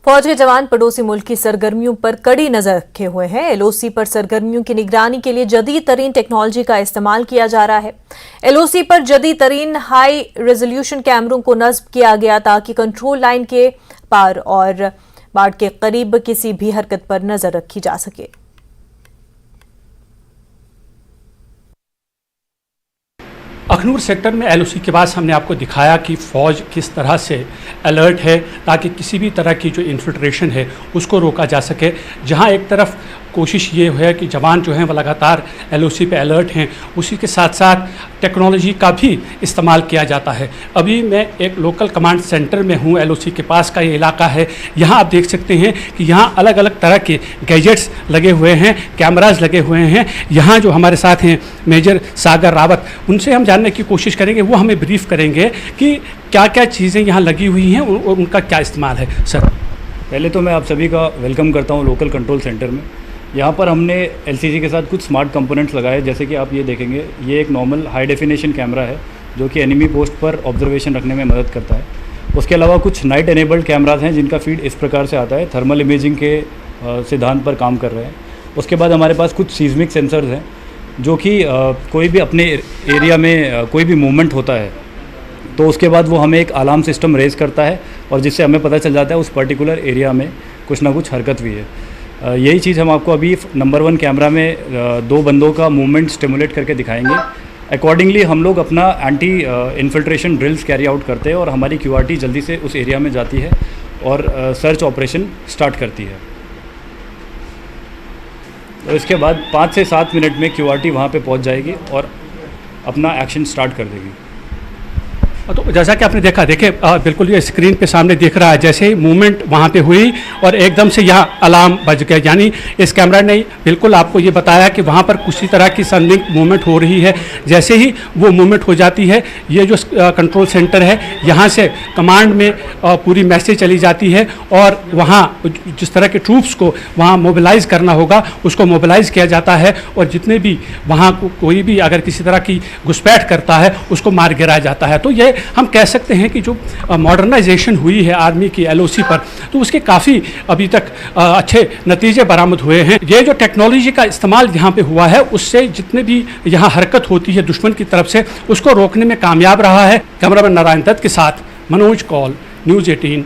फौज के जवान पड़ोसी मुल्क की सरगर्मियों पर कड़ी नजर रखे हुए हैं। एलओसी पर सरगर्मियों की निगरानी के लिए जदीद तरीन टेक्नोलॉजी का इस्तेमाल किया जा रहा है। एलओसी पर जदीद तरीन हाई रेजोल्यूशन कैमरों को नस्ब किया गया ताकि कंट्रोल लाइन के पार और बाढ़ के करीब किसी भी हरकत पर नजर रखी जा सके। अखनूर सेक्टर में एलओसी के बाद हमने आपको दिखाया कि फ़ौज किस तरह से अलर्ट है ताकि किसी भी तरह की जो इन्फिल्ट्रेशन है उसको रोका जा सके। जहां एक तरफ कोशिश ये है कि जवान जो हैं वो लगातार एलओसी पे अलर्ट हैं, उसी के साथ साथ टेक्नोलॉजी का भी इस्तेमाल किया जाता है। अभी मैं एक लोकल कमांड सेंटर में हूँ, एलओसी के पास का ये इलाका है। यहाँ आप देख सकते हैं कि यहाँ अलग अलग तरह के गैजेट्स लगे हुए हैं, कैमराज लगे हुए हैं। यहाँ जो हमारे साथ हैं मेजर सागर रावत, उनसे हम जानने की कोशिश करेंगे, वो हमें ब्रीफ करेंगे कि क्या क्या चीज़ें यहाँ लगी हुई हैं और उनका क्या इस्तेमाल है। सर, पहले तो मैं आप सभी का वेलकम करता हूँ लोकल कंट्रोल सेंटर में। यहाँ पर हमने एलसीसी के साथ कुछ स्मार्ट कंपोनेंट्स लगाए, जैसे कि आप ये देखेंगे, ये एक नॉर्मल हाई डेफिनेशन कैमरा है जो कि एनिमी पोस्ट पर ऑब्जर्वेशन रखने में मदद करता है। उसके अलावा कुछ नाइट एनेबल्ड कैमराज हैं जिनका फीड इस प्रकार से आता है, थर्मल इमेजिंग के सिद्धांत पर काम कर रहे हैं। उसके बाद हमारे पास कुछ सीस्मिक सेंसर्स हैं जो कि कोई भी अपने एरिया में कोई भी मूवमेंट होता है तो उसके बाद वो हमें एक अलार्म सिस्टम रेज़ करता है और जिससे हमें पता चल जाता है उस पर्टिकुलर एरिया में कुछ ना कुछ हरकत हुई है। यही चीज़ हम आपको अभी नंबर 1 कैमरा में 2 बंदों का मूवमेंट स्टिमुलेट करके दिखाएंगे। अकॉर्डिंगली हम लोग अपना anti infiltration drills carry out करते हैं और हमारी क्यूआरटी जल्दी से उस एरिया में जाती है और सर्च ऑपरेशन स्टार्ट करती है। तो इसके बाद 5 से 7 मिनट में क्यूआरटी वहाँ पे पहुँच जाएगी और अपना एक्शन स्टार्ट कर देगी। तो जैसा कि आपने देखा, देखिए बिल्कुल ये स्क्रीन पे सामने दिख रहा है, जैसे ही मूवमेंट वहाँ पे हुई और एकदम से यहाँ अलार्म बज गया। यानी इस कैमरा ने बिल्कुल आपको ये बताया कि वहाँ पर किसी तरह की संदिग्ध मूवमेंट हो रही है। जैसे ही वो मूवमेंट हो जाती है, ये जो कंट्रोल सेंटर है यहाँ से कमांड में पूरी मैसेज चली जाती है और वहाँ जिस तरह के ट्रूप्स को वहाँ मोबिलाइज़ करना होगा उसको मोबिलाइज़ किया जाता है और जितने भी वहाँ कोई भी अगर किसी तरह की घुसपैठ करता है उसको मार गिराया जाता है। तो ये हम कह सकते हैं कि जो मॉडर्नाइजेशन हुई है आर्मी की एलओसी पर, तो उसके काफ़ी अभी तक अच्छे नतीजे बरामद हुए हैं। ये जो टेक्नोलॉजी का इस्तेमाल यहाँ पे हुआ है उससे जितने भी यहाँ हरकत होती है दुश्मन की तरफ से उसको रोकने में कामयाब रहा है। कैमरामैन नारायण दत्त के साथ मनोज कौल, न्यूज़ 18